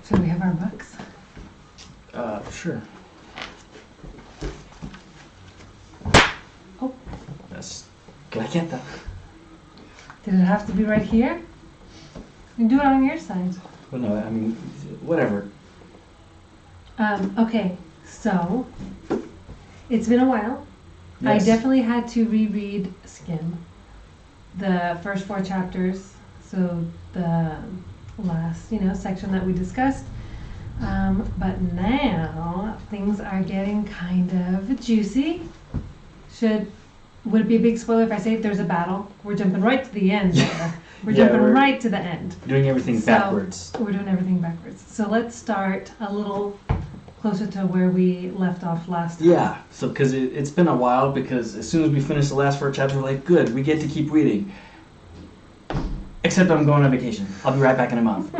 Should we have our books? Sure. Oh. That's. Can I get that? Did it have to be right here? You can do it on your side. Well, no, I mean, whatever. Okay, so it's been a while. Yes. I definitely had to reread Skim, the first 4 chapters, so the last, section that we discussed. But now things are getting kind of juicy. Would it be a big spoiler if I say there's a battle? We're jumping right to the end there. We're jumping right to the end. Doing everything backwards. We're doing everything backwards. So let's start a little closer to where we left off last time. Yeah, so because it's been a while, because as soon as we finish the last 4 chapters, we're like, good, we get to keep reading. Except I'm going on vacation. I'll be right back in a month.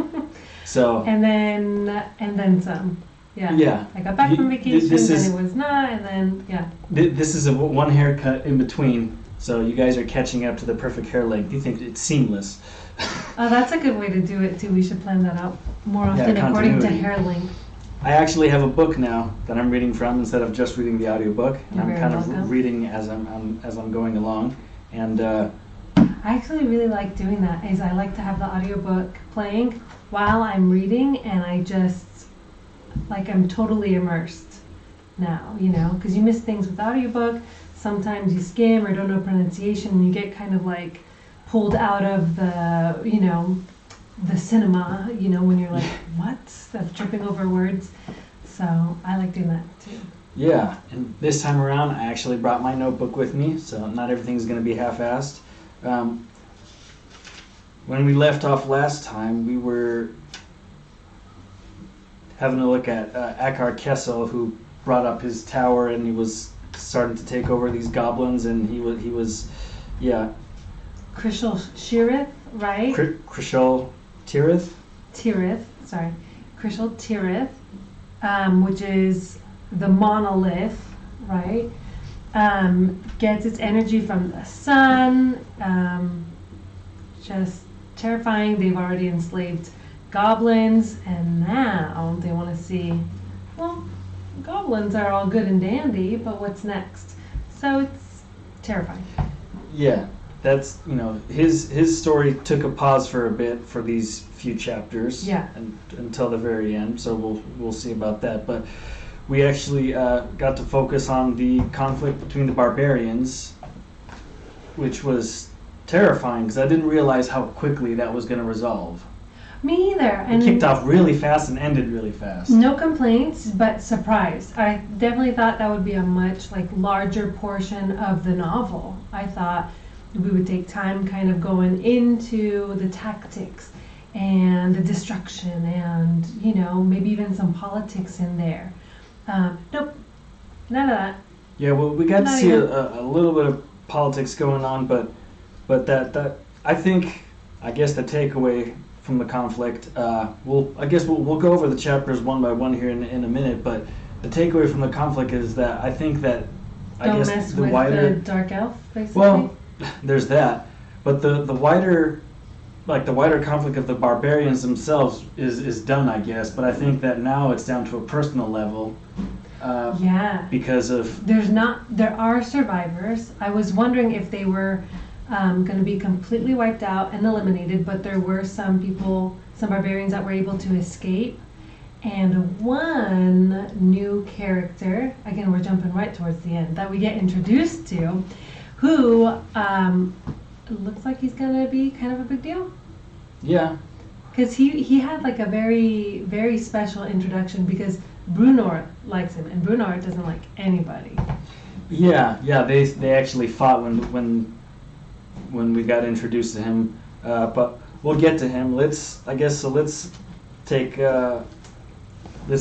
So. And then some. Yeah. Yeah. I got back from vacation, then it was not, and then, yeah. This is a one haircut in between, so you guys are catching up to the perfect hair length. You think it's seamless. Oh, that's a good way to do it, too. We should plan that out more often according to hair length. I actually have a book now that I'm reading from instead of just reading the audiobook. And I'm kind of reading as I'm going along. And I actually really like doing that. I like to have the audiobook playing while I'm reading, and I just I'm totally immersed now, because you miss things with audiobook. Sometimes you skim or don't know pronunciation, and you get kind of pulled out of the cinema, when you're like, what? Of tripping over words. So I like doing that too. Yeah, and this time around I actually brought my notebook with me, so not everything's going to be half-assed. When we left off last time, we were having a look at Akar Kessel, who brought up his tower, and he was starting to take over these goblins, and he was Krishal Shirith, right? Krishal Tirith? Krishal Tirith, which is the monolith, right? Gets its energy from the sun. Just terrifying. They've already enslaved goblins, and now they want to see, well, goblins are all good and dandy, but what's next? So it's terrifying. Yeah, that's, his story took a pause for a bit for these few chapters. Yeah. Until the very end, so we'll see about that. But we actually got to focus on the conflict between the barbarians, which was terrifying because I didn't realize how quickly that was going to resolve. Me either. And it kicked off really fast and ended really fast. No complaints, but surprised. I definitely thought that would be a much larger portion of the novel. I thought we would take time kind of going into the tactics and the destruction and, maybe even some politics in there. Nope, none of that. Yeah, well, we got to see a little bit of politics going on, but that I guess the takeaway from the conflict, we'll go over the chapters one by one here in a minute, but the takeaway from the conflict is that I think that Don't mess with the dark elf, basically. Well, there's that, but the wider conflict of the barbarians themselves is done, I guess. But I think that now it's down to a personal level. Yeah. Because of there are survivors. I was wondering if they were going to be completely wiped out and eliminated, but there were some barbarians that were able to escape. And one new character, again, we're jumping right towards the end, that we get introduced to, who looks like he's going to be kind of a big deal. Yeah. Because he had a very, very special introduction because Brunor likes him, and Brunor doesn't like anybody. Yeah, they actually fought when we got introduced to him, but we'll get to him. Let's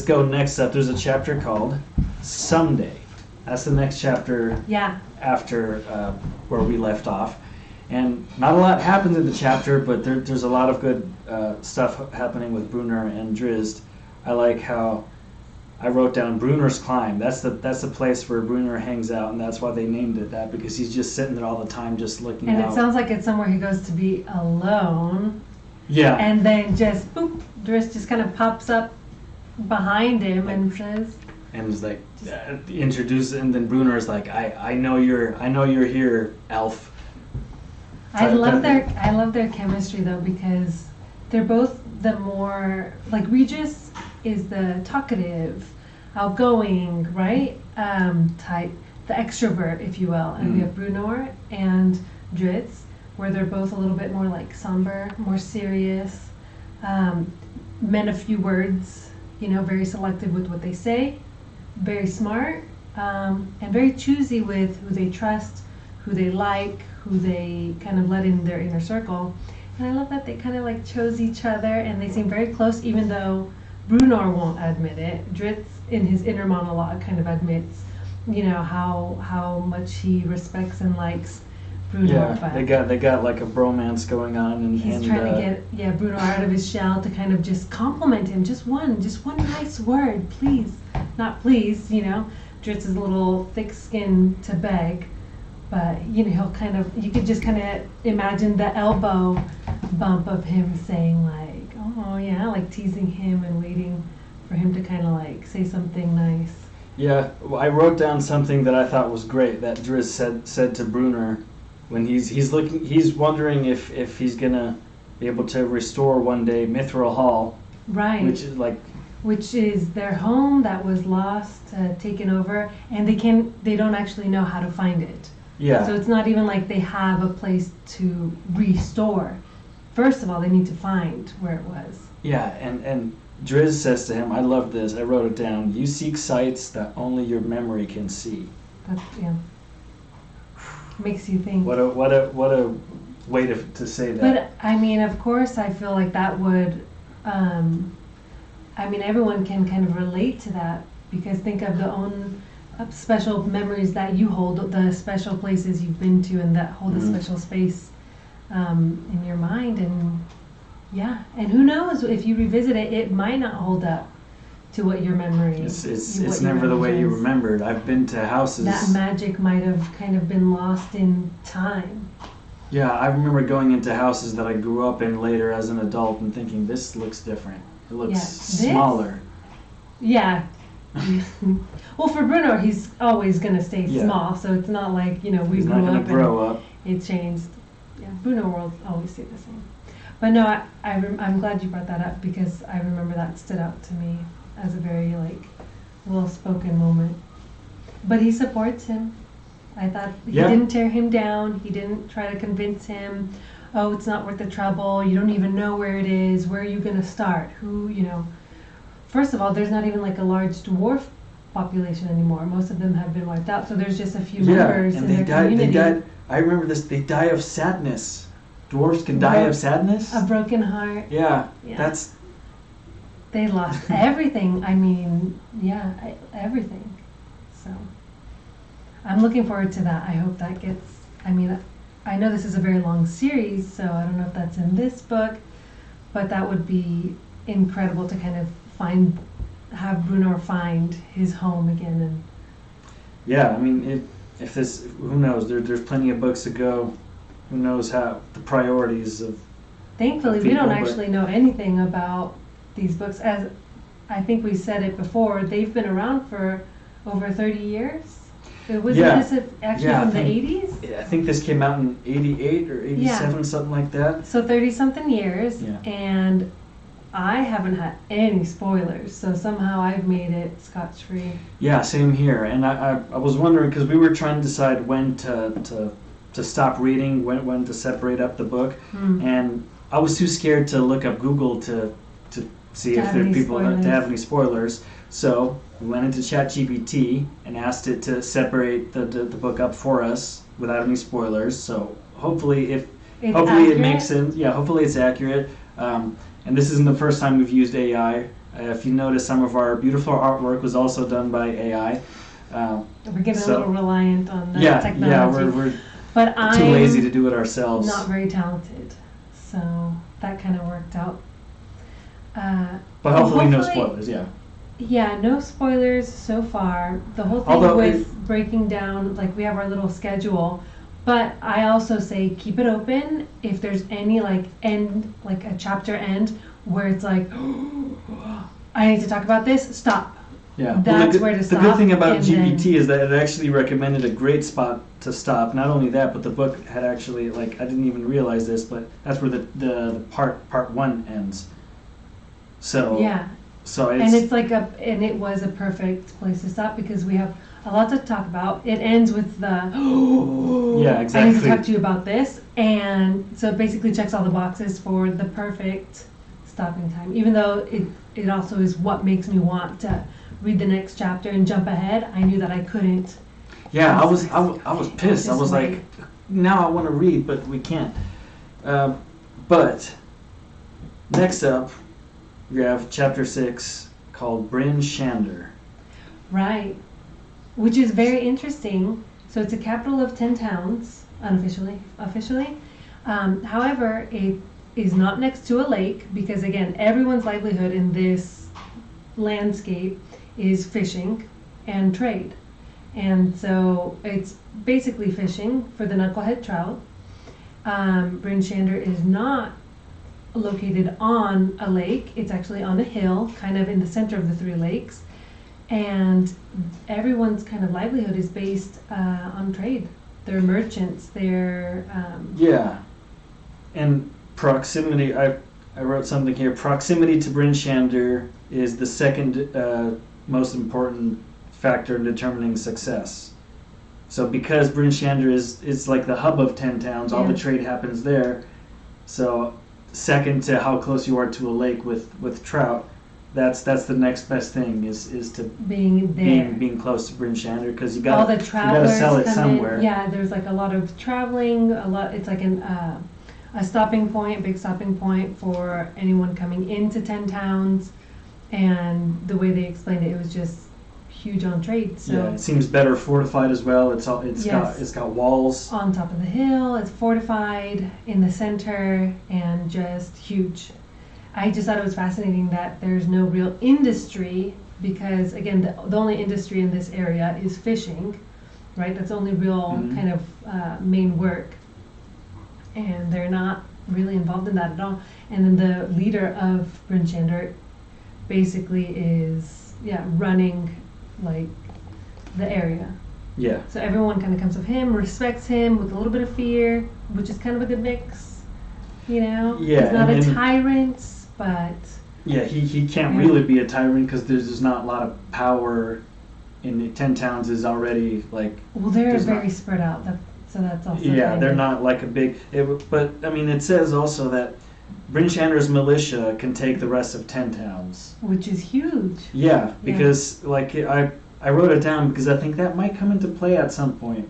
go next up. There's a chapter called Someday. That's the next chapter. Yeah. After where we left off, and not a lot happens in the chapter, but there's a lot of good stuff happening with Brunner and Drizzt. I like how I wrote down Brunner's Climb. That's the place where Brunner hangs out, and that's why they named it that, because he's just sitting there all the time, just looking out. And it sounds like it's somewhere he goes to be alone. Yeah. And then just boop, Driss just kind of pops up behind him and says, and is like introduced, and then Bruner is like, I know you're here, elf. I love their chemistry though, because they're both the more like Regis is the talkative, outgoing, right? Type, the extrovert, if you will, and we have Bruner and Dritz, where they're both a little bit more like somber, more serious, men of few words, very selective with what they say, very smart, and very choosy with who they trust, who they like, who they kind of let in their inner circle. And I love that they kind of like chose each other, and they seem very close, even though Bruner won't admit it. Dritz, in his inner monologue, kind of admits, how much he respects and likes Bruno. Yeah, they got like a bromance going on, and he's trying to get Bruno out of his shell to kind of just compliment him. Just one nice word, please. Not please, Dritz is a little thick-skinned to beg, but he'll kind of, you could just kind of imagine the elbow bump of him saying like, oh yeah, like teasing him and waiting for him to kind of like say something nice. Yeah, well, I wrote down something that I thought was great that Driss said to Bruner when he's wondering if he's gonna be able to restore one day Mithril Hall, right? Which is their home that was lost, taken over, and they don't actually know how to find it. Yeah. So it's not even like they have a place to restore. First of all, they need to find where it was. Yeah, and Driz says to him, I love this, I wrote it down, you seek sights that only your memory can see. Yeah. Makes you think. What a way to say that. But I mean, of course, I feel like that would, everyone can kind of relate to that, because think of the own special memories that you hold, the special places you've been to, and that hold a special space in your mind. And yeah, and who knows, if you revisit it, it might not hold up to what your memory it's never the way you remembered. I've been to houses that magic might have kind of been lost in time. Yeah, I remember going into houses that I grew up in later as an adult and thinking, this looks different, it looks smaller. Yeah. Well, for Bruno, he's always going to stay small, so it's not like, we he's grew not up grow up. It changed. Yeah, Bruno world always stayed the same. But no, I'm glad you brought that up, because I remember that stood out to me as a very well-spoken moment. But he supports him. I thought he didn't tear him down. He didn't try to convince him, oh, it's not worth the trouble. You don't even know where it is. Where are you going to start? First of all, there's not even like a large dwarf population anymore. Most of them have been wiped out. So there's just a few members in their community. They died. I remember this. They die of sadness. Dwarves can die of sadness. A broken heart. Yeah. They lost everything. Everything. So I'm looking forward to that. I hope that gets. I know this is a very long series, so I don't know if that's in this book, but that would be incredible to kind of have Bruno find his home again. And yeah, if this, who knows? There's plenty of books to go. Who knows how the priorities of. Thankfully, we don't actually know anything about these books. As I think we said it before, they've been around for over 30 years. Wasn't this actually from the 80s? I think this came out in 88 or 87, something like that. So 30-something years, and I haven't had any spoilers, so somehow I've made it scotch-free. Yeah, same here. And I was wondering, because we were trying to decide when to stop reading, when to separate up the book, and I was too scared to look up Google to see if there are people to have any spoilers. So we went into ChatGPT and asked it to separate the book up for us without any spoilers. So hopefully it makes sense. Yeah, hopefully it's accurate. And this isn't the first time we've used AI. If you notice, some of our beautiful artwork was also done by AI. We're getting a little reliant on the technology. Yeah, but we're too lazy to do it ourselves. Not very talented, so that kind of worked out. But hopefully no spoilers, yeah. Yeah, no spoilers so far. The whole thing with breaking down, like we have our little schedule But I also say keep it open if there's any like end, like a chapter end where it's like, I need to talk about this, stop. Yeah, well, That's where to the stop. good thing about and GPT then- is that it actually recommended a great spot to stop. Not only that, but the book had actually, like, I didn't even realize this, but that's where the part one ends. So Yeah, so and it's like and it was a perfect place to stop because we have a lot to talk about. It ends with the Yeah, I need exactly. to talk to you about this, and so it basically checks all the boxes for the perfect stopping time. Even though it also is what makes me want to read the next chapter and jump ahead. I knew that I couldn't. Yeah, I was pissed. I Just was like, wait. now I want to read, but we can't. But next up, we have chapter 6 called Bryn Shander. Right, which is very interesting. So it's a capital of 10 towns, unofficially, officially. However, it is not next to a lake because, again, everyone's livelihood in this landscape is fishing and trade. And so it's basically fishing for the knucklehead trout. Bryn Shander is not located on a lake. It's actually on a hill, kind of in the center of the three lakes. And everyone's kind of livelihood is based on trade. They're merchants. They're Yeah, and proximity. I wrote something here. Proximity to Bryn Shander is the second most important factor in determining success. So because Bryn Shander is like the hub of 10 towns, all the Yeah. trade happens there. So second to how close you are to a lake with trout, that's the next best thing is to being there. being close to Bryn Shander because you All got the you travelers gotta sell it come somewhere. in. Yeah, there's like a lot of traveling. A lot. It's like a stopping point, big stopping point for anyone coming into 10 towns. And the way they explained it, it was just huge on trade. So Yeah, it seems better fortified as well. It's Yes. got walls. on top of the hill, it's fortified in the center, and just huge. I just thought it was fascinating that there's no real industry because, again, the only industry in this area is fishing, right? That's the only real Mhm. kind of main work. And they're not really involved in that at all. And then the leader of Bryn Shander basically is, running like the area. Yeah. So everyone kind of comes with him, respects him with a little bit of fear, which is kind of a good mix, you know? Yeah, He's not and a then- tyrant, but Yeah, he can't Yeah. really be a tyrant because there's just not a lot of power in the 10 towns is already like. well, they're There's very not- spread out. So that's also Yeah, kind they're of- not like a big. But I mean, it says also that Bryn Shander's militia can take the rest of 10 towns. which is huge. Yeah, because like I wrote it down because I think that might come into play at some point.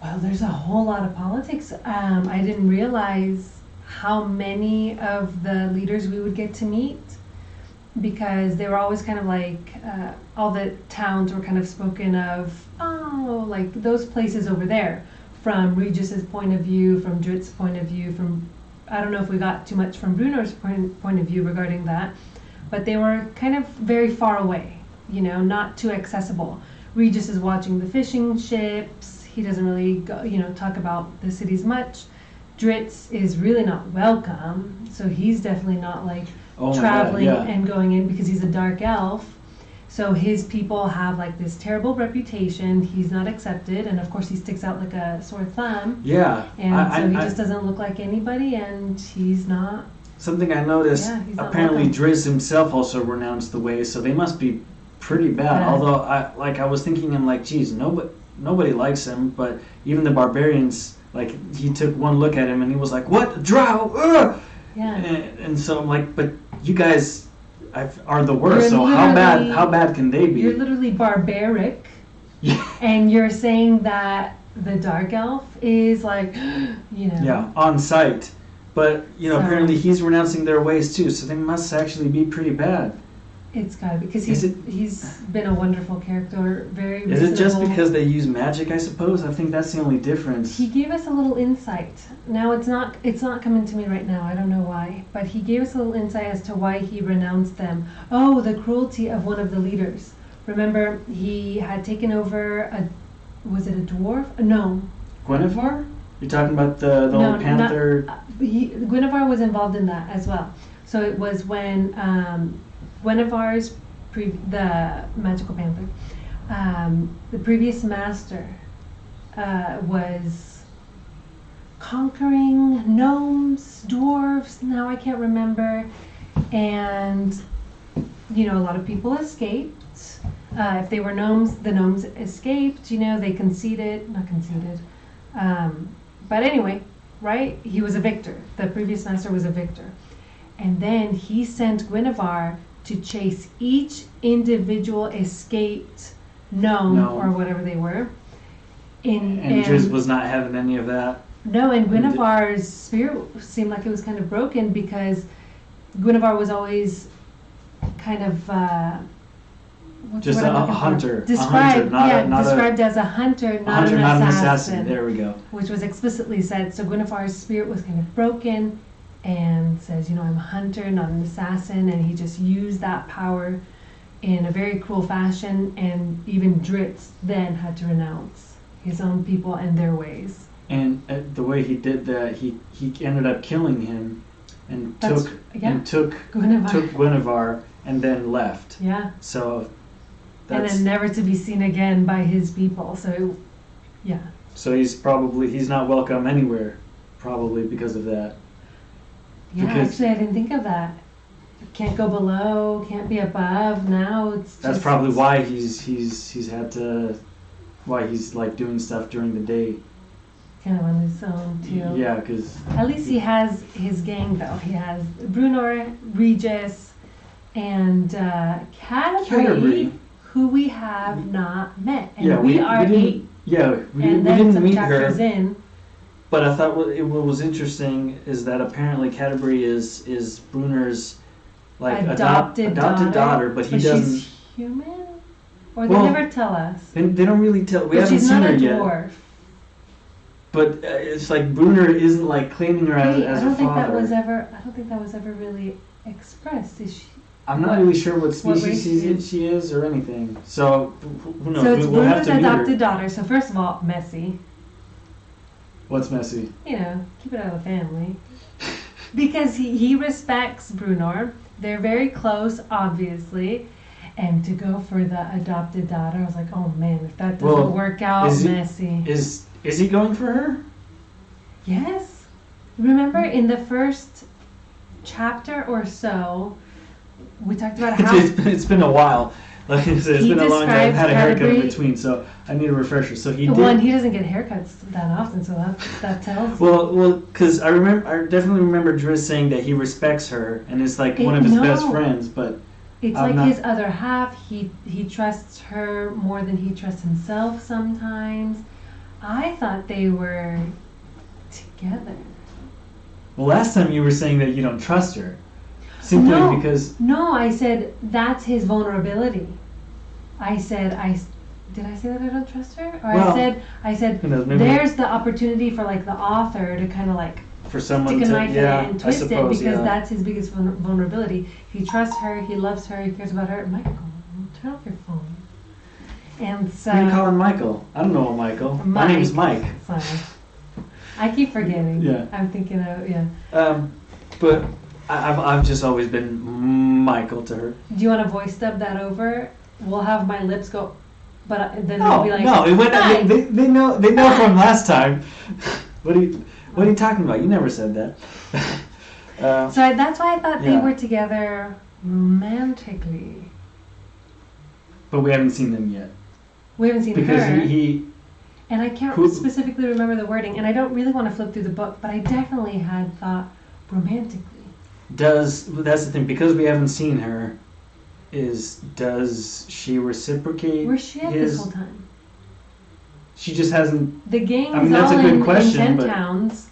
Well, there's a whole lot of politics. I didn't realize how many of the leaders we would get to meet because they were always kind of like all the towns were kind of spoken of, like those places over there, from Regis's point of view, from Drit's point of view, from I don't know if we got too much from Bruno's point of view regarding that, but they were kind of very far away, not too accessible. Regis is watching the fishing ships. He doesn't really go, talk about the cities much. Dritz is really not welcome, so he's definitely not like Oh my God, traveling yeah. and going in because he's a dark elf. So his people have like this terrible reputation. He's not accepted, and of course he sticks out like a sore thumb. Yeah, And so he just doesn't look like anybody, and he's not. something I noticed. Yeah, he's not Apparently, welcome. Driz himself also renounced the way, so they must be pretty bad. Bad. Although I was thinking, I'm like, geez, nobody likes him. But even the barbarians, like he took one look at him and he was like, "What, drow?" Ugh! Yeah. And so I'm like, but you guys are the worst. You're So how literally- bad can they be? You're literally barbaric, Yeah. and you're saying that the dark elf is like, Yeah, on site. But So- apparently he's renouncing their ways too. So they must actually be pretty bad. It's gotta be because Is he's been a wonderful character, very. Is it just reasonable. because they use magic? I suppose. I think that's the only difference. He gave us a little insight. Now it's not coming to me right now. I don't know why, but he gave us a little insight as to why he renounced them. Oh, the cruelty of one of the leaders. Remember, he had taken over was it a dwarf? No, Guinevere? You're talking about the No, old panther? Guinevere was involved in that as well. So it was when Guinevere's the magical panther, the previous master was conquering gnomes, dwarves. Now I can't remember, and a lot of people escaped. If they were gnomes, the gnomes escaped. They not conceded. But anyway, right? He was a victor. The previous master was a victor. And then he sent Guinevere to chase each individual escaped gnome or whatever they were. And Driz was not having any of that. No, and Guinevere's spirit seemed like it was kind of broken because Guinevere was always kind of just a hunter. Described as a hunter, not an assassin. There we go. Which was explicitly said. So Guinevere's spirit was kind of broken and says, I'm a hunter, not an assassin. And he just used that power in a very cruel fashion. And even Dritz then had to renounce his own people and their ways. And the way he did that, he ended up killing him and took Guinevere and then left. Yeah. So and then never to be seen again by his people. So, yeah. So he's not welcome anywhere, probably because of that. Yeah, actually, I didn't think of that. Can't go below, can't be above. Now that's probably why he's like doing stuff during the day. Kind of on his own too. Yeah, because at least he has his gang though. He has Bruno, Regis, and Canterbury, who we have not met. And we didn't meet her. But I thought what was interesting is that apparently Canterbury is Bruner's like adopted daughter, but he doesn't. She's human, or they never tell us. They don't really tell. We haven't seen her yet. She's not a dwarf. But it's like Bruner isn't like claiming her as her father. I don't think that was ever really expressed. Is she? I'm not really sure what species she is or anything. So who knows? So it's Bruner's adopted daughter. So first of all, messy. What's messy? Keep it out of the family. Because he respects Bruno. They're very close, obviously. And to go for the adopted daughter, I was like, oh man, if that doesn't work out, messy. Is he going for her? Yes. Remember in the first chapter or so, we talked about how... it's been a while. Like I said, it's been a long time. I've had a haircut in between, so I need a refresher. So he did... Well, and he doesn't get haircuts that often, so that tells... Well, because I definitely remember Driz saying that he respects her, and is like one of his best friends, but... It's like his other half. He trusts her more than he trusts himself sometimes. I thought they were together. Well, last time you were saying that you don't trust her. Simply because... No, I said that's his vulnerability. Did I say that I don't trust her? Or I said there's the opportunity for like the author to kind of like for someone stick a knife in it and twist it because yeah. that's his biggest vulnerability. He trusts her, he loves her, he cares about her. Michael, turn off your phone. And so... What are you calling Michael? I don't know a Michael. My name's Mike. Sorry. I keep forgetting. Yeah. I'm thinking of, yeah. But I've just always been Michael to her. Do you want to voice dub that over? We'll have my lips go, but then they'll be like, no, it went. They know from last time. What are you talking about? You never said that. So that's why I thought they were together romantically. But we haven't seen them yet. We haven't seen because her. he and I can't specifically remember the wording, and I don't really want to flip through the book, but I definitely had thought romantically. That's the thing, because we haven't seen her, does she reciprocate? Where's she at this whole time? She just hasn't. The gang's that's all a good question, in 10 towns.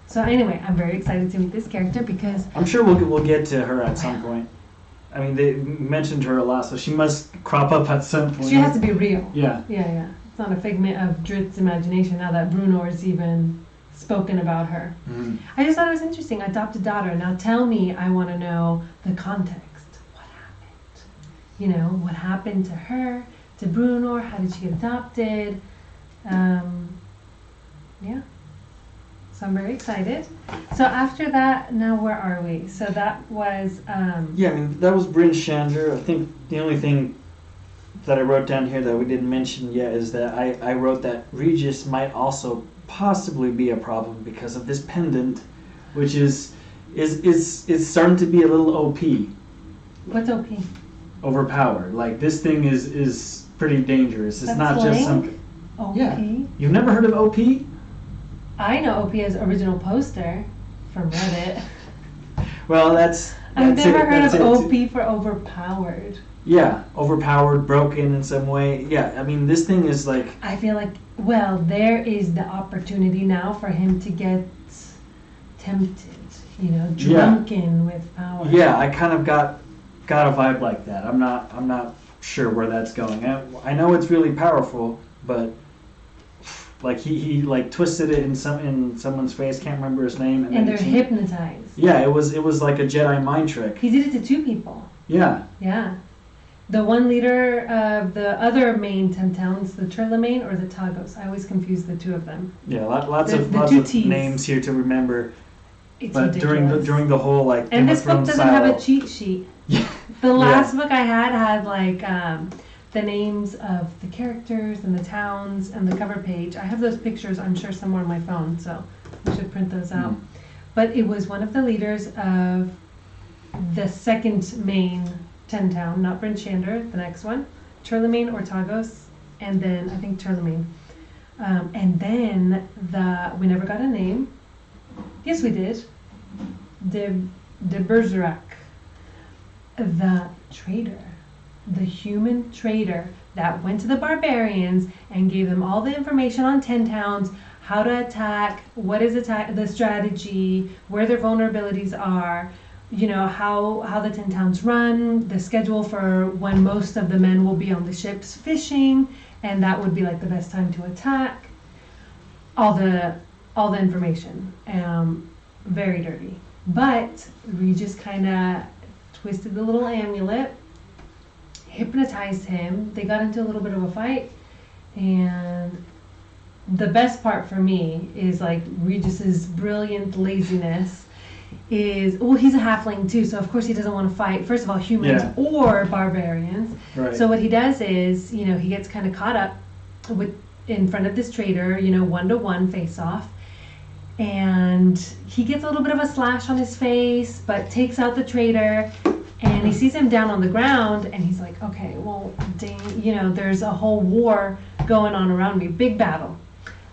So anyway, I'm very excited to meet this character because... I'm sure we'll get to her at some point. I mean, they mentioned her a lot, so she must crop up at some point. She has to be real. Yeah. Yeah. It's not a figment of Dritz's imagination now that Bruno has even spoken about her. Mm-hmm. I just thought it was interesting. Adopted daughter. Now tell me, I want to know the context. What happened? What happened to her to Bruenor? How did she get adopted? Yeah. So I'm very excited. So after that, now where are we? So that was... Yeah, I mean, that was Bryn Shander. I think the only thing that I wrote down here that we didn't mention yet is that I wrote that Regis might also possibly be a problem because of this pendant, which is starting to be a little OP. What's OP? Overpowered. Like, this thing is pretty dangerous. It's That's not slang? just some... OP? Yeah. You've never heard of OP? I know OP as original poster from Reddit. Well, that's I've never heard of it. OP for overpowered. Yeah, overpowered, broken in some way. Yeah, I mean, this thing is like... I feel like, well, there is the opportunity now for him to get tempted, drunken with power. Yeah, I kind of got a vibe like that. I'm not sure where that's going. I know it's really powerful, but like he like twisted it in someone's face. Can't remember his name. And they're hypnotized. Yeah, it was like a Jedi mind trick. He did it to 2 people. Yeah. Yeah. The one leader of the other main 10 towns, the Trillimain or the Tagos. I always confuse the 2 of them. Yeah, lots of T's. names here to remember. It's but ridiculous. during the whole like and Game of this book Thrones doesn't style, have a cheat sheet. Yeah. The last book I had like the names of the characters and the towns and the cover page. I have those pictures, I'm sure, somewhere on my phone, so we should print those out. But it was one of the leaders of the second main 10 town, not Bryn Shander, the next one, Trillimain or Tagos, and then I think Trillimain. And then we never got a name. Yes, we did. De Bergerac, the traitor, the human traitor that went to the barbarians and gave them all the information on 10 towns, how to attack, what is the strategy, where their vulnerabilities are, how the 10 towns run, the schedule for when most of the men will be on the ships fishing, and that would be like the best time to attack. All the information. Very dirty. But Regis kind of twisted the little amulet, hypnotized him. They got into a little bit of a fight, and the best part for me is like Regis's brilliant laziness is, well, he's a halfling too, so of course he doesn't want to fight, first of all, humans or barbarians. Right. So what he does is, he gets kind of caught up in front of this traitor, 1-to-1 face off. And he gets a little bit of a slash on his face, but takes out the traitor, and he sees him down on the ground, and he's like, okay, well, dang, there's a whole war going on around me, big battle.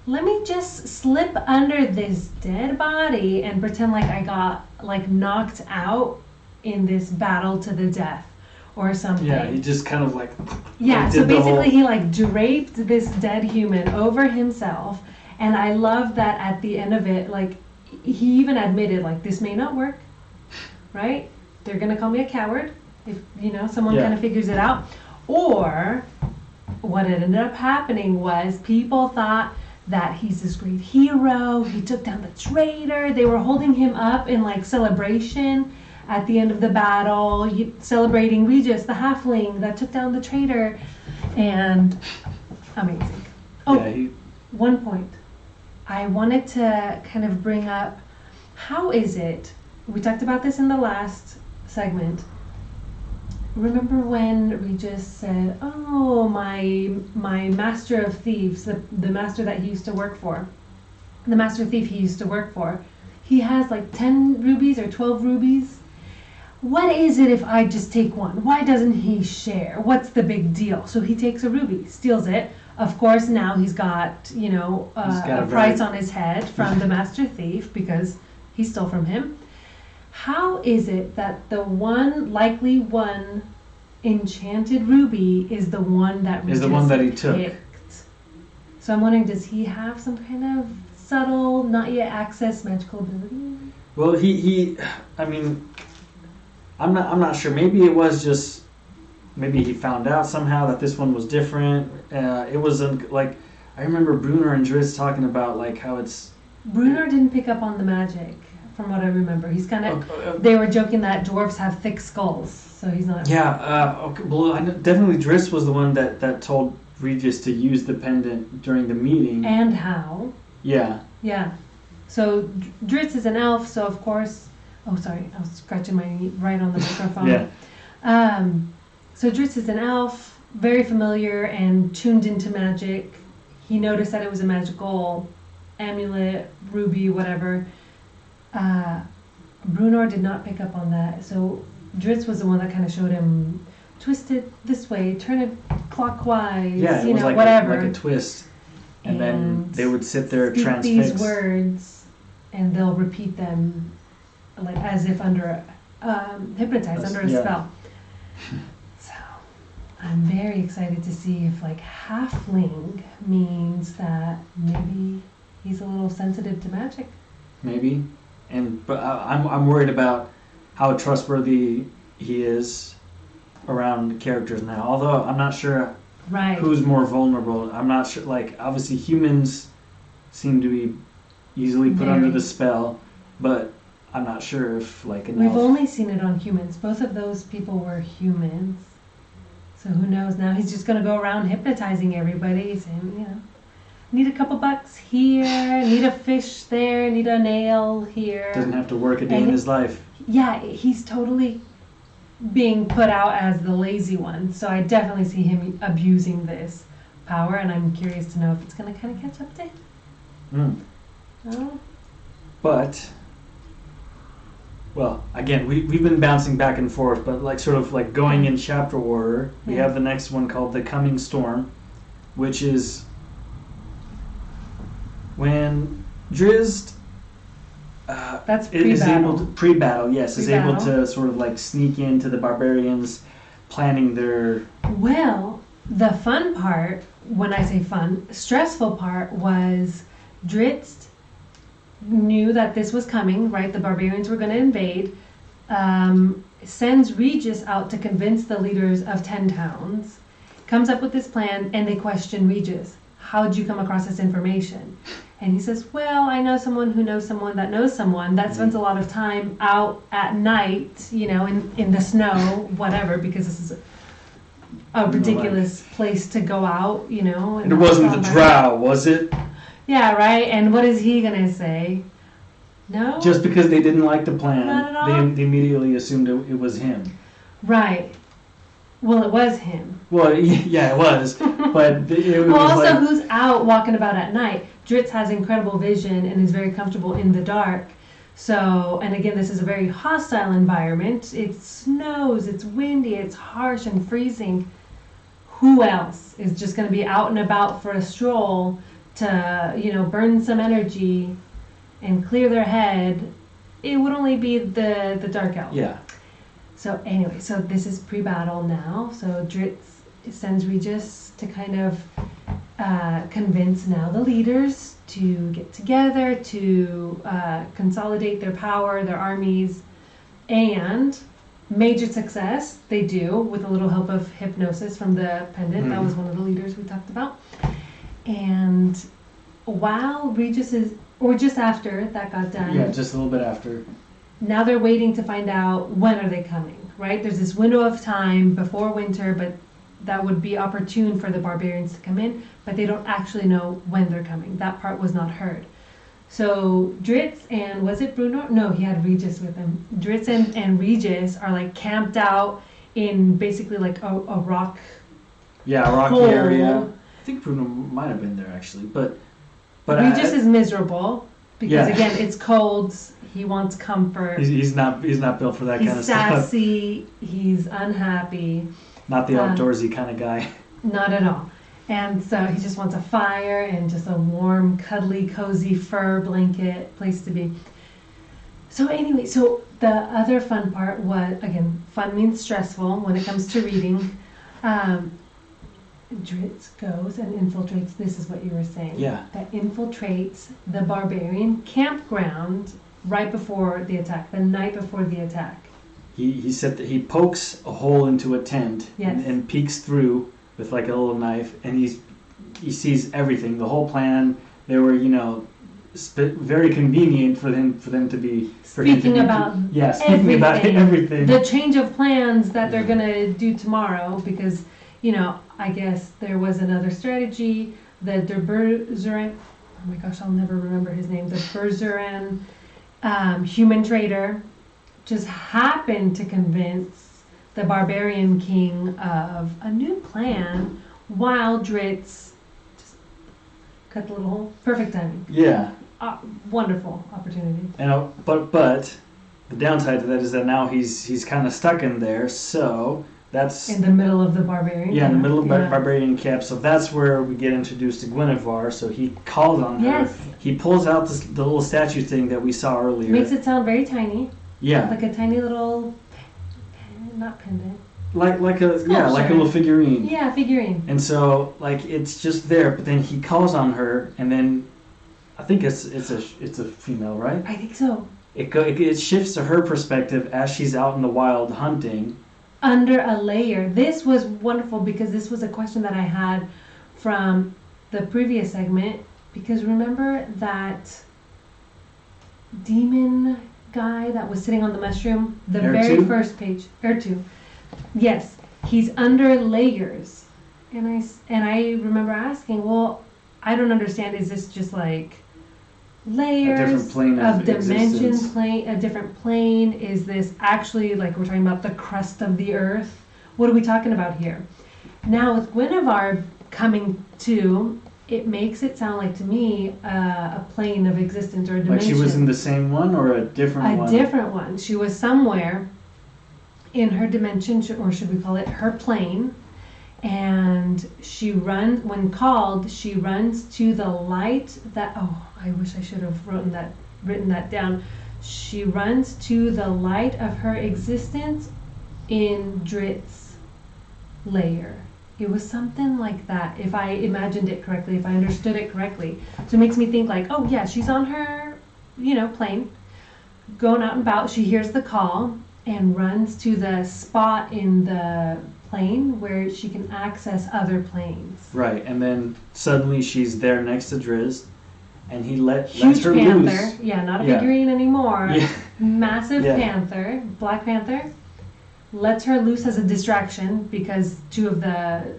Let me just slip under this dead body and pretend like I got knocked out in this battle to the death or something. Yeah, he just kind of like... Yeah, so basically he draped this dead human over himself. And I love that at the end of it, he even admitted, this may not work, right? They're going to call me a coward if, someone kind of figures it out. Or what ended up happening was people thought that he's this great hero. He took down the traitor. They were holding him up in, celebration at the end of the battle, celebrating Regis, the halfling that took down the traitor. And amazing. Oh, one point. I wanted to kind of bring up, how is it, we talked about this in the last segment, remember when Regis said, oh, my master of thieves, the master that he used to work for, the master thief he used to work for, he has 10 rubies or 12 rubies. What is it if I just take one? Why doesn't he share? What's the big deal? So he takes a ruby, steals it. Of course, now he's got, a price on his head from the master thief because he stole from him. How is it that the likely one enchanted ruby is the one that Regis is the one that he took? Picked? So I'm wondering, does he have some kind of subtle, not yet accessed magical ability? Well, I'm not sure. Maybe it was just. Maybe he found out somehow that this one was different. It wasn't I remember Bruenor and Drizzt talking about how it's... Bruenor didn't pick up on the magic from what I remember. He's kind of. Okay, They were joking that dwarves have thick skulls, so he's not. yeah. Okay. Well, definitely Driss was the one that told Regis to use the pendant during the meeting. And how? Yeah. Yeah. So Dritz is an elf, so of course. Oh, sorry, I was scratching my knee right on the microphone. Yeah. So Dritz is an elf, very familiar and tuned into magic. He noticed that it was a magical amulet, ruby, whatever. Brunor did not pick up on that, so Dritz was the one that kind of showed him, twist it this way, turn it clockwise, Yeah, it was like whatever. like a twist. And then they would sit there speak transfixed. these words, and they'll repeat them, like as if under hypnotized under a spell. So I'm very excited to see if like halfling means that maybe he's a little sensitive to magic. Maybe, but I'm worried about how trustworthy he is around characters now. Although I'm not sure. Right. Who's more vulnerable? I'm not sure. Like, obviously, humans seem to be easily put under the spell, but I'm not sure if, like, an We've elf... only seen it on humans. Both of those people were humans. So who knows? Now he's just going to go around hypnotizing everybody, saying, need a couple bucks here, need a fish there, need a nail here. Doesn't have to work a day in his life. Yeah, he's totally being put out as the lazy one. So I definitely see him abusing this power, and I'm curious to know if it's going to kind of catch up to him. Oh. But, well, again, we've been bouncing back and forth, but like sort of like going in chapter order, we have the next one called The Coming Storm, which is when Drizzt That's is able to pre-battle. is able to sort of like sneak into the barbarians planning their... Well, the fun part, when I say fun, stressful part was Drizzt knew that this was coming, right? The barbarians were going to invade. Sends Regis out to convince the leaders of 10 towns. Comes up with this plan, and they question Regis. How'd you come across this information? And he says, well, I know someone who knows someone that spends a lot of time out at night, in the snow, whatever, because this is a ridiculous place to go out, And it wasn't the drow, was it? Yeah, right? And what is he going to say? No? Just because they didn't like the plan, Not at all? they immediately assumed it was him. Right. Well, it was him. Well, yeah, it was. But it was well, also, like... who's out walking about at night? Drizzt has incredible vision and is very comfortable in the dark. So, and again, this is a very hostile environment. It snows, it's windy, it's harsh and freezing. Who else is just going to be out and about for a stroll to, burn some energy and clear their head? It would only be the dark elf. Yeah. So anyway, so this is pre-battle now. So Drizzt sends Regis to kind of convince now the leaders to get together, to consolidate their power, their armies, and major success they do with a little help of hypnosis from the pendant. That was one of the leaders we talked about. And while Regis is, or just after that got done. Yeah, just a little bit after. Now they're waiting to find out when are they coming, right? There's this window of time before winter, but that would be opportune for the barbarians to come in, but they don't actually know when they're coming. That part was not heard. So Drizzt and, was it Bruno? No, he had Regis with him. Drizzt and Regis are like camped out in basically like a rock. Yeah, a rocky hole. area. I think Bruno might have been there actually, but Regis is miserable because again it's cold. He wants comfort. He's not built for that kind of stuff. He's sassy. He's unhappy. Not the outdoorsy kind of guy. Not at all. And so he just wants a fire and just a warm, cuddly, cozy fur blanket place to be. So anyway, so the other fun part was, again, fun means stressful when it comes to reading. Drizzt goes and infiltrates, this is what you were saying. Yeah. That infiltrates the barbarian campground right before the attack, the night before the attack. He said that he pokes a hole into a tent and peeks through with like a little knife, and he sees everything, the whole plan. There were, very convenient for them to be speaking about everything. The change of plans that they're gonna do tomorrow, because I guess there was another strategy. The Berzuran, oh my gosh, I'll never remember his name. The Berzuran human trader just happened to convince the barbarian king of a new plan while Dritz just cut the little hole. Perfect timing. Yeah. Wonderful opportunity. And but the downside to that is that now he's kind of stuck in there. So that's in the middle of the barbarian. Yeah, in the middle of barbarian camp. So that's where we get introduced to Guinevere. So he calls on her. Yes. He pulls out the little statue thing that we saw earlier. Makes it sound very tiny. Yeah. Like a tiny little, not pendant. Like a little figurine. Yeah, figurine. And so it's just there, but then he calls on her, and then I think it's a female, right? I think so. It shifts to her perspective as she's out in the wild hunting. Under a layer. This was wonderful because this was a question that I had from the previous segment. Because remember that demon guy that was sitting on the mushroom? The very first page. Ertu. Yes. He's under layers. And I remember asking, well, I don't understand. Is this just like layers, a different plane of dimensions, a different plane? Is this actually, like, we're talking about the crust of the earth? What are we talking about here? Now with Guinevere coming to, it makes it sound like to me a plane of existence or a dimension. Like she was in the same one or a different one? A different one. She was somewhere in her dimension, or should we call it her plane. And she runs, when called, she runs to the light that, oh, I wish I should have written that down. She runs to the light of her existence in Dritz's layer. It was something like that, if I imagined it correctly, if I understood it correctly. So it makes me think like, oh yeah, she's on her, plane, going out and about. She hears the call and runs to the spot in the plane where she can access other planes. Right, and then suddenly she's there next to Drizzt, and he lets her Huge panther. loose. Yeah, not a figurine anymore. Yeah. Massive panther, Black Panther. Lets her loose as a distraction because two of the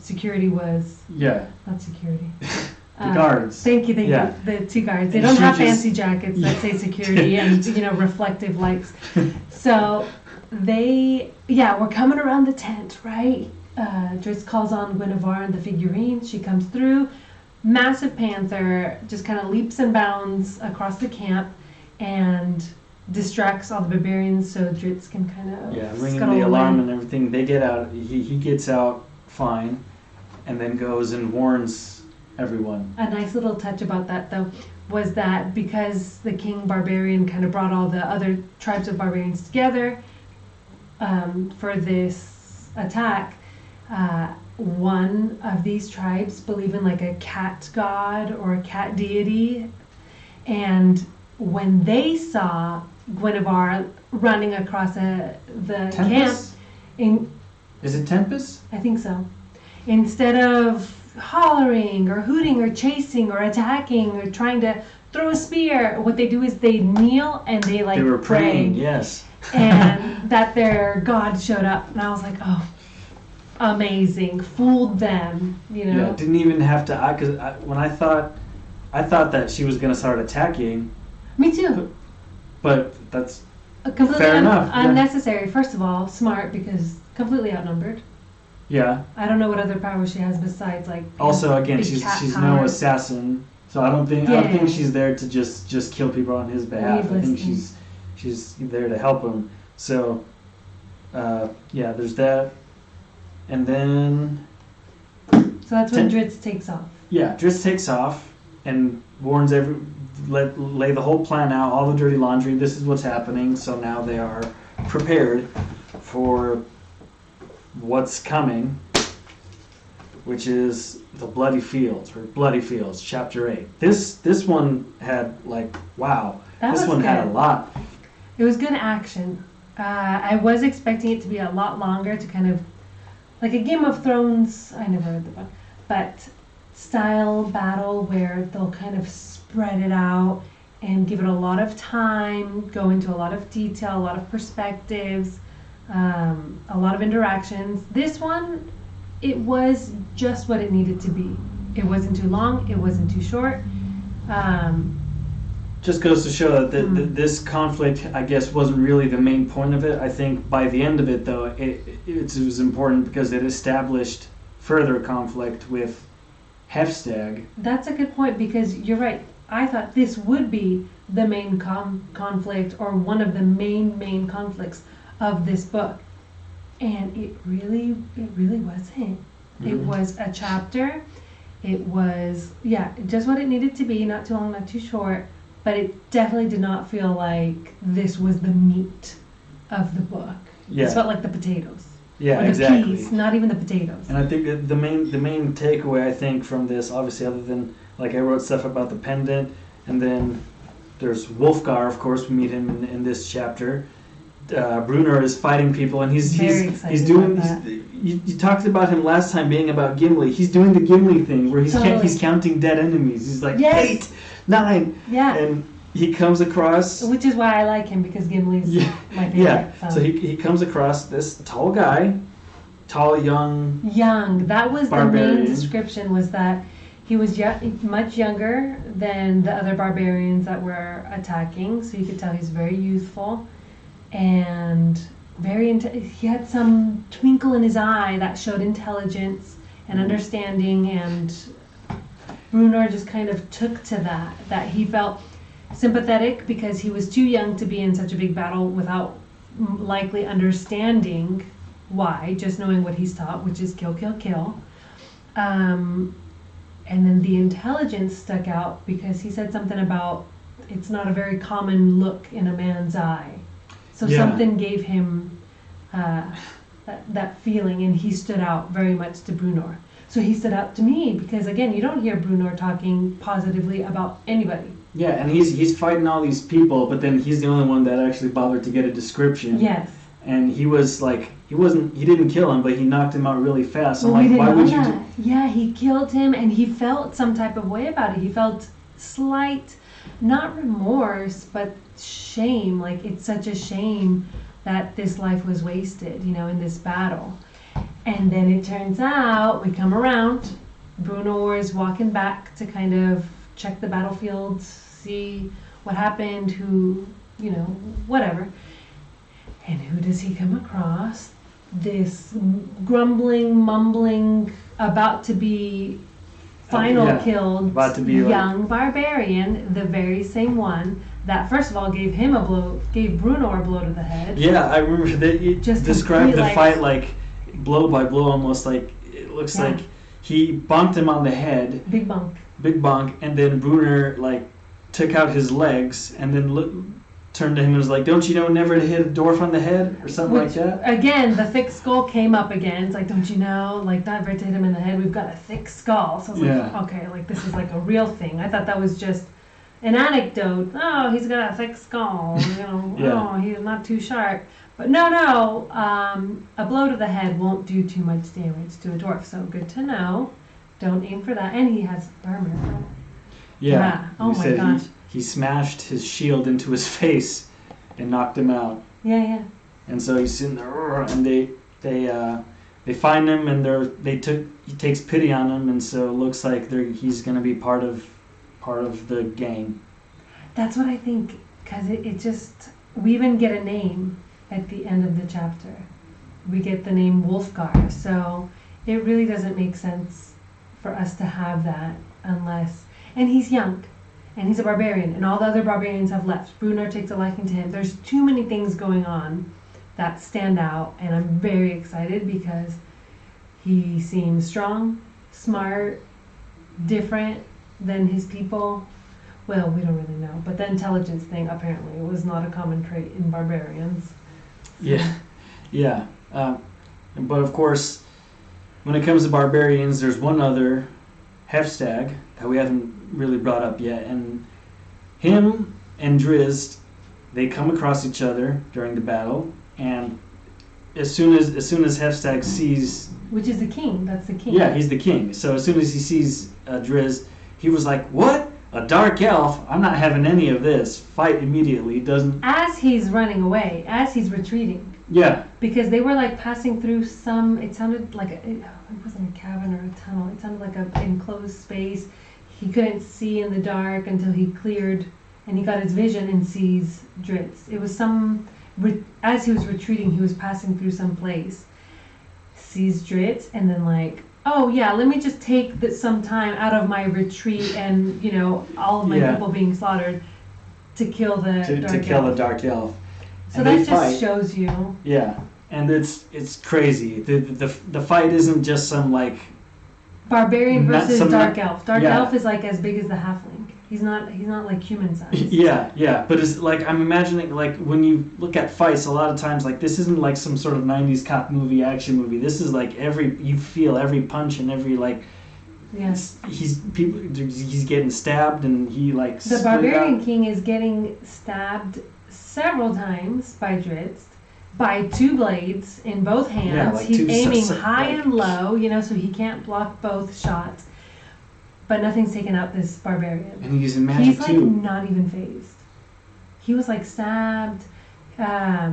security was... Yeah. Not security. The guards. Thank you. The two guards. They don't have fancy jackets that say security and, reflective lights. So they, we're coming around the tent, right? Drizzt calls on Guinevere and the figurine. She comes through. Massive panther just kind of leaps and bounds across the camp and distracts all the barbarians so Drizzt can kind of ringing the alarm and everything. They get out. He gets out fine, and then goes and warns everyone. A nice little touch about that, though, was that because the king barbarian kind of brought all the other tribes of barbarians together for this attack, one of these tribes believe in like a cat god or a cat deity, and when they saw Guinevere running across the Tempest? camp, Is it Tempest? I think so. Instead of hollering or hooting or chasing or attacking or trying to throw a spear, what they do is they kneel and they were pray. praying, yes. And that their God showed up, and I was like, oh, amazing, fooled them, Yeah, didn't even have to. Because when I thought that she was going to start attacking. Me too. But that's completely fair enough. Unnecessary. Yeah. First of all, smart because completely outnumbered. Yeah. I don't know what other powers she has besides like. Also, again, she's no assassin, so I don't think she's there to just kill people on his behalf. I think she's there to help him. So, there's that, and then. So that's when Drizzt takes off. Yeah, Drizzt takes off and warns lay the whole plan out, all the dirty laundry. This is what's happening. So now they are prepared for what's coming, which is the Bloody Fields, chapter 8. This one had wow. This one had a lot. It was good action. I was expecting it to be a lot longer, to kind of like a Game of Thrones. I never read the book, but style battle where they'll kind of spread it out and give it a lot of time, go into a lot of detail, a lot of perspectives, a lot of interactions. This one, it was just what it needed to be. It wasn't too long, it wasn't too short. Just goes to show that this conflict, I guess, wasn't really the main point of it. I think by the end of it, though, it was important because it established further conflict with Hefstag. That's a good point, because you're right. I thought this would be the main conflict, or one of the main conflicts of this book, and it really wasn't. It was a chapter. It was just what it needed to be. Not too long, not too short. But it definitely did not feel like this was the meat of the book. Yeah. It felt like the potatoes. Yeah, or the exactly. peas, not even the potatoes. And I think that the main takeaway, I think, from this, obviously, other than, like, I wrote stuff about the pendant, and then there's Wolfgar, of course, we meet him in this chapter. Brunner is fighting people, and he's doing. You talked about him last time being about Gimli. He's doing the Gimli thing where he's counting dead enemies. He's like 8, 9. Yeah. And he comes across. Which is why I like him, because Gimli's my favorite. Yeah. So he comes across this tall guy, young. That was barbarian. The main description, was that he was much younger than the other barbarians that were attacking. So you could tell he's very youthful. And he had some twinkle in his eye that showed intelligence and understanding, and Brunner just kind of took to that he felt sympathetic because he was too young to be in such a big battle without likely understanding why, just knowing what he's taught, which is kill, kill, kill. And then the intelligence stuck out because he said something about it's not a very common look in a man's eye. So something gave him that feeling, and he stood out very much to Brunner. So he stood out to me because, again, you don't hear Brunner talking positively about anybody. Yeah, and he's fighting all these people, but then he's the only one that actually bothered to get a description. Yes. And he was like, he didn't kill him, but he knocked him out really fast. Well, I'm like, why would you do? Yeah, he killed him, and he felt some type of way about it. He felt slight, not remorse, but shame. Like, it's such a shame that this life was wasted, in this battle. And then it turns out, we come around, Brunner is walking back to kind of check the battlefield, see what happened, who, whatever. And who does he come across? This grumbling, mumbling, about to be killed about to be young barbarian, the very same one that first of all gave Brunner a blow to the head. Yeah, I remember that you described the fight like blow by blow, almost like it looks like he bonked him on the head. Big bonk. And then Brunner like took out his legs and then turned to him and was like, "Don't you know never to hit a dwarf on the head?" or something like that. Again, the thick skull came up again. It's like, don't you know, like never to hit him in the head. We've got a thick skull. So I was like, okay, like this is like a real thing. I thought that was just an anecdote. Oh, he's got a thick skull. Oh, he's not too sharp. But no, a blow to the head won't do too much damage to a dwarf. So good to know. Don't aim for that. And he has armor. Yeah. Oh my gosh. He smashed his shield into his face and knocked him out. Yeah. And so he's sitting there, and they find him, and he takes pity on him, and so it looks like he's going to be part of the gang. That's what I think, because it just, we even get a name at the end of the chapter. We get the name Wolfgar, so it really doesn't make sense for us to have that unless, and he's young. And he's a barbarian, and all the other barbarians have left. Brunner takes a liking to him. There's too many things going on that stand out, and I'm very excited because he seems strong, smart, different than his people. Well, we don't really know, but the intelligence thing apparently was not a common trait in barbarians. Yeah. But of course, when it comes to barbarians, there's one other, Hefstag, that we haven't really brought up yet, and him and Drizzt, they come across each other during the battle, and as soon as Hefstag sees, which is the king, that's the king. Yeah, he's the king. So as soon as he sees Drizzt, he was like, "What? a dark elf, I'm not having any of this. Fight immediately. Doesn't. As he's running away, as he's retreating. Yeah. Because they were like passing through some, it sounded like, it wasn't a cabin or a tunnel, it sounded like an enclosed space. He couldn't see in the dark until he cleared, and he got his vision and sees Dritz. It was as he was retreating, he was passing through some place, sees Dritz, and then like, oh yeah, let me just take some time out of my retreat and, all of my people being slaughtered to kill the dark elf. So that just shows you. Yeah, and it's crazy. The fight isn't just some like barbarian versus dark elf. Dark elf is like as big as the halfling. He's not like human size. Yeah. But it's like I'm imagining like when you look at fights, a lot of times like this isn't like some sort of 90s cop movie, action movie. This is like you feel every punch and every like. Yes. He's getting stabbed and he like. The barbarian king is getting stabbed several times by Dritz, by 2 blades in both hands. Yeah, like he's aiming high and low, so he can't block both shots. But nothing's taken out this barbarian. And he's in magic He's like too. Not even phased. He was like stabbed. I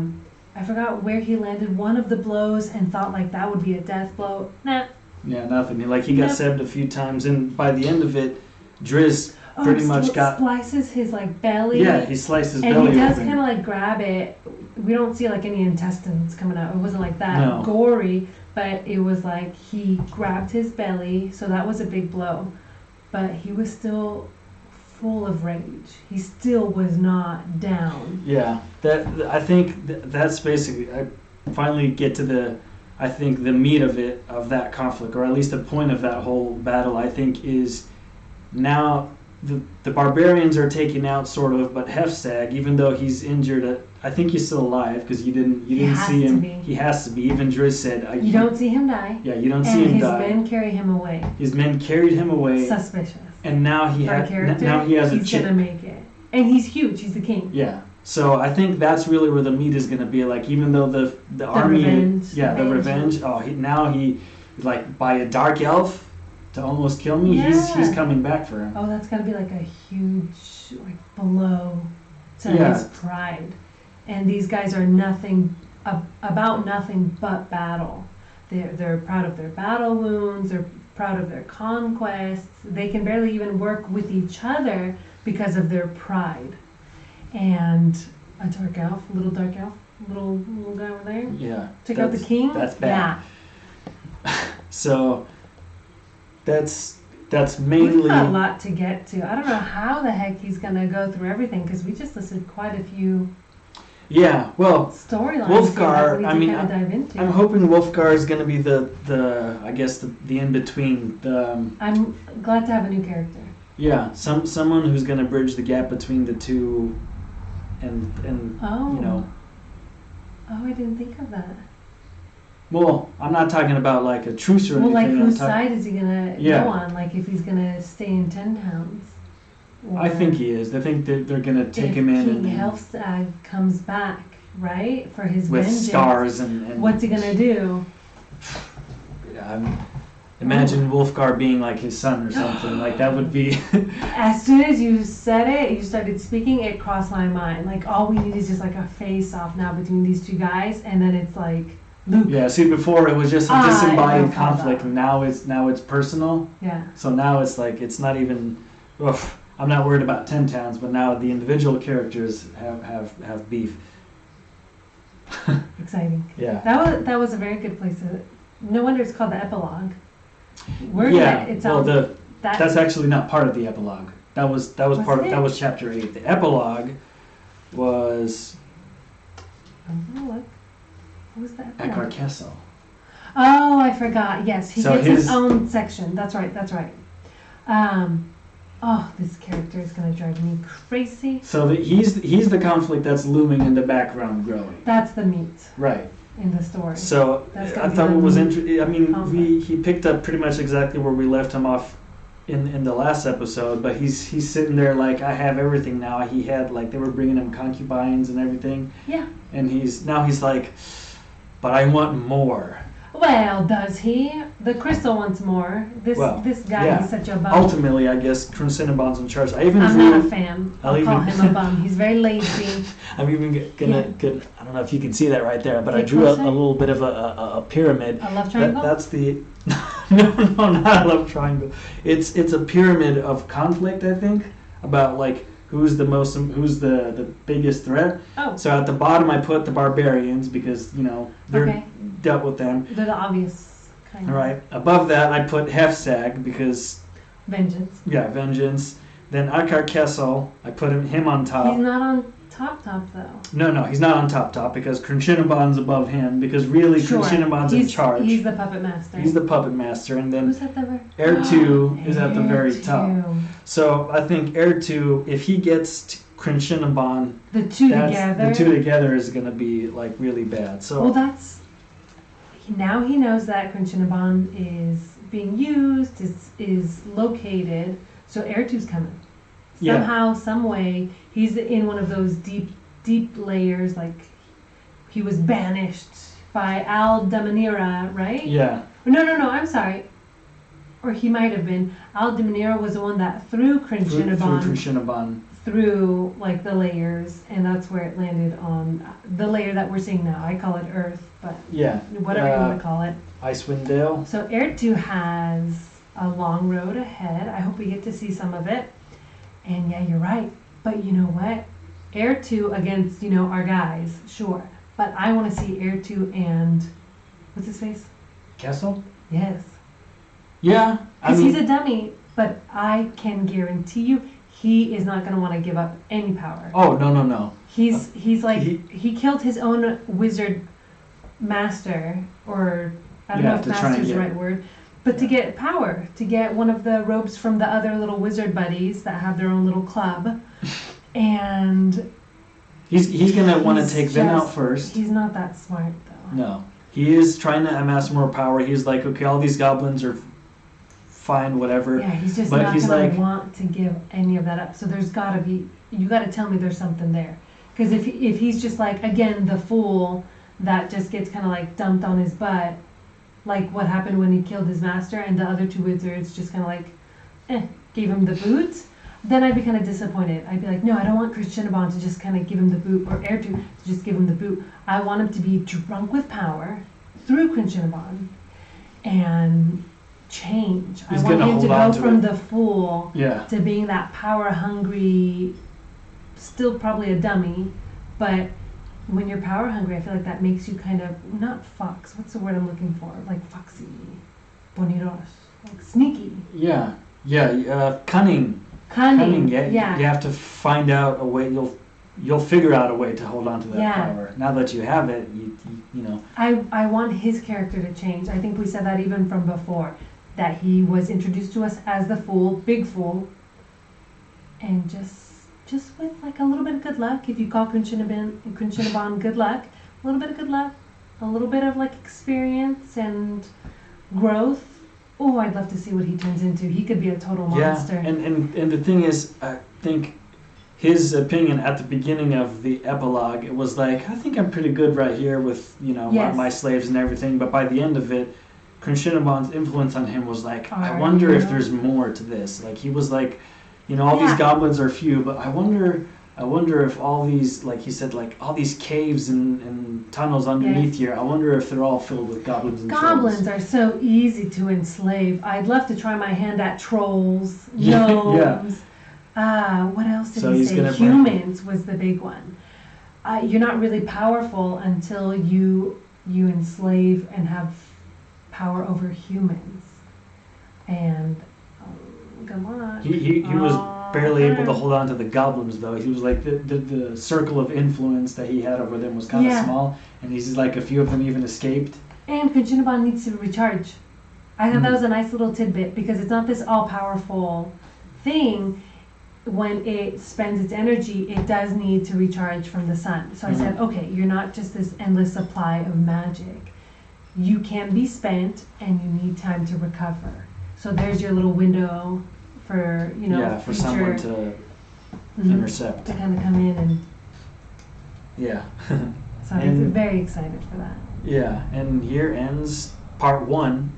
forgot where he landed one of the blows and thought like that would be a death blow. Nah. Yeah, nothing. He got stabbed a few times, and by the end of it, Drizzt pretty much slices his like belly. Yeah, he sliced his belly. And he does kind of like grab it. We don't see like any intestines coming out. It wasn't like that gory, but it was like he grabbed his belly, so that was a big blow. But he was still full of rage. He still was not down. Yeah, I think that's basically. I finally get to the meat of that conflict, or at least the point of that whole battle. I think is now the barbarians are taken out sort of, but Hefstag, even though he's injured, I think he's still alive because you didn't see him. He has to be. Even Drizzt said, "You don't see him die." Yeah, you don't see him die. And his men carry him away. His men carried him away. Suspicious. And now he has a chip. He's gonna make it, and he's huge. He's the king. Yeah. So I think that's really where the meat is gonna be. Like even though the army, the revenge. Oh, he like by a dark elf to almost kill me. Yeah. He's coming back for him. Oh, that's gotta be like a huge blow to his pride. And these guys are about nothing but battle. They're proud of their battle wounds. They're proud of their conquests. They can barely even work with each other because of their pride. And a dark elf, little guy over there. Yeah. Took out the king. That's bad. Yeah. So that's mainly. We've got a lot to get to. I don't know how the heck he's gonna go through everything because we just listed quite a few. Yeah, well, storylines. Wolfgar. Dive into. I'm hoping Wolfgar is going to be the in between. I'm glad to have a new character. Yeah, someone who's going to bridge the gap between the two, and Oh, I didn't think of that. Well, I'm not talking about like a truce or anything. Well, like whose side is he gonna go on? Like if he's gonna stay in 10 Towns. I think he is. I think that they're going to take him in. King Helfstag comes back, right, for his with vengeance. scars and what's he gonna do? Yeah, imagine Wolfgar being like his son or something. Like that would be. As soon as you said it, you started speaking, it crossed my mind. Like all we need is just like a face-off now between these two guys, and then it's like Luke. Yeah. See, before it was just a disembodied conflict, and now it's personal. Yeah. So now it's like it's not even. Oof, I'm not worried about 10 Towns, but now the individual characters have beef. Exciting. Yeah. That was a very good place to. No wonder it's called the epilogue. That's actually not part of the epilogue. That was was chapter 8. The epilogue was. What was the epilogue? Eckhart Kessel. Oh, I forgot. Yes, he gets his own section. That's right. This character is going to drive me crazy. So he's the conflict that's looming in the background growing. That's the meat. Right. In the story. So I thought what was interesting, he picked up pretty much exactly where we left him off in the last episode, but he's sitting there like, I have everything now. He had like, they were bringing him concubines and everything. Yeah. And he's like, but I want more. Well, Well, does he? The crystal wants more. This Well, this guy yeah. is such a bum. Ultimately, I guess Cinnabon's in charge. I even I'm drew. not a fan. I'll call him a bum. He's very lazy. I'm even gonna. I don't know if you can see that right there, but I Get drew a closer. little bit of a pyramid. A love triangle? That's the. No, not a love triangle. It's a pyramid of conflict. I think about like who's the biggest threat. Oh. So at the bottom, I put the barbarians because they're Okay. dealt with them. They're the obvious kind. All right. Above that, I put Hefsag because Vengeance. vengeance. Then Akar Kessel, I put him on top. He's not on top though. No, he's not on top because Crunchinabon's above him because really Sure. Crunchinabon's in charge. He's the puppet master. He's the puppet master, and then Who's at the very? Heir 2 is at the very Heir top. 2. So I think Heir 2, if he gets Crunchinabon, The two together. the two together is going to be like really bad. So Well, now he knows that Crunchinabon is being used, is located. So Heir 2's coming. Yeah. Somehow, some way, he's in one of those deep layers. Like he was banished by Al Damanira, right? yeah, No, I'm sorry. Or he might have been. Al Damanira was the one that threw through Crunchinabon Crunchinabon. through like the layers, and that's where it landed on the layer that we're seeing now. I call it Earth, but Yeah, whatever you want to call it. Icewind Dale. So Heir 2 has a long road ahead. I hope we get to see some of it. And yeah, you're right. But you know what? Heir 2 against, our guys, sure. But I want to see Heir 2 and what's his face? Kessel. Yes. Yeah, Because he's a dummy, but I can guarantee you he is not going to want to give up any power. Oh no. He's like he killed his own wizard master, or I don't know if master's the right word, but to get power, to get one of the robes from the other little wizard buddies that have their own little club, and he's gonna want to take them out first. He's not that smart though. No, he is trying to amass more power. He's like, okay, all these goblins are fine, whatever. Yeah, he's just but not he's gonna like, want to give any of that up. So there's gotta be, you gotta tell me there's something there. Because if he's just like, again, the fool that just gets kind of like dumped on his butt, like what happened when he killed his master and the other two wizards just kind of like, gave him the boot, then I'd be kind of disappointed. I'd be like, no, I don't want Crunchinabon to just kind of give him the boot, or Heir 2 to just give him the boot. I want him to be drunk with power through Crunchinabon and change. He's I want gonna him to hold on go to from it. the fool yeah, to being that power hungry, still probably a dummy, but when you're power hungry, I feel like that makes you kind of, not fox, what's the word I'm looking for? Like foxy, boniros, like sneaky. yeah, cunning. Cunning, Yeah, yeah. you have to find out a way. You'll figure out a way to hold on to that Yeah. power. Now that you have it, you know. I want his character to change. I think we said that even from before, that he was introduced to us as the fool, big fool, and just with like a little bit of good luck, if you call Crunchinabon good luck, a little bit of good luck, a little bit of like experience and growth. Oh, I'd love to see what he turns into. He could be a total monster. Yeah, and the thing is, I think his opinion at the beginning of the epilogue, it was like, I think I'm pretty good right here with, Yes. my slaves and everything. But by the end of it, Crunchinabon's influence on him was like, I Alright, wonder if yeah. there's more to this. Like, he was like, all Yeah. these goblins are few, but I wonder if all these, like he said, like all these caves and tunnels underneath here, I wonder if they're all filled with goblins and Goblins trolls. are so easy to enslave. I'd love to try my hand at trolls, Yeah, gnomes. What else did So he he's say? gonna bring- Humans was the big one. You're not really powerful until you enslave and have power over humans. And good luck. He was barely able to Okay. hold on to the goblins though. He was like the circle of influence that he had over them was kind of Yeah. small, and he's like a few of them even escaped. And Crunchinabon needs to recharge. I thought that was a nice little tidbit because it's not this all-powerful thing. When it spends its energy, it does need to recharge from the sun. So I said, okay, you're not just this endless supply of magic. You can be spent and you need time to recover. So there's your little window for, For someone to Mhm. intercept. to kind of come in, and Yeah. so I'm And- very excited for that. Yeah, and here ends part 1,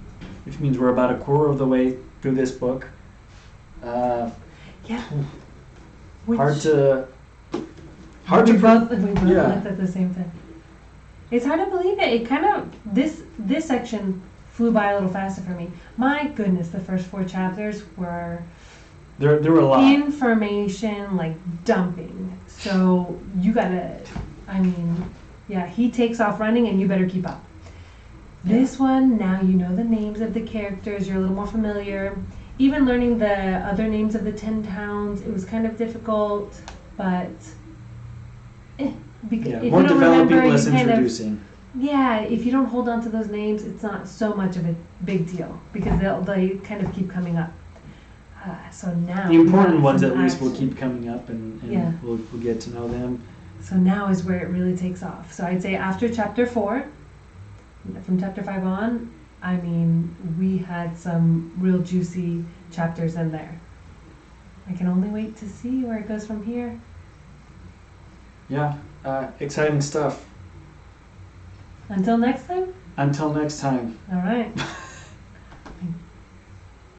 which means we're about a quarter of the way through this book. Yeah. Hard to we both yeah. looked at the same time. It's hard to believe it. It kind of this section flew by a little faster for me. My goodness, the first 4 chapters were there were a lot information like dumping. So you gotta, I mean, yeah, he takes off running and you better keep up. This one, now you know the names of the characters. You're a little more familiar. Even learning the other names of the 10 towns, it was kind of difficult, but if more you don't developing, remember, less you kind introducing. if you don't hold on to those names, it's not so much of a big deal because they kind of keep coming up. So now The important we got ones some at least will action. keep coming up, and Yeah. we'll get to know them. So now is where it really takes off. So I'd say after chapter 4, from chapter 5 on, I mean, we had some real juicy chapters in there. I can only wait to see where it goes from here. Yeah, exciting stuff. Until next time. Until next time. All right.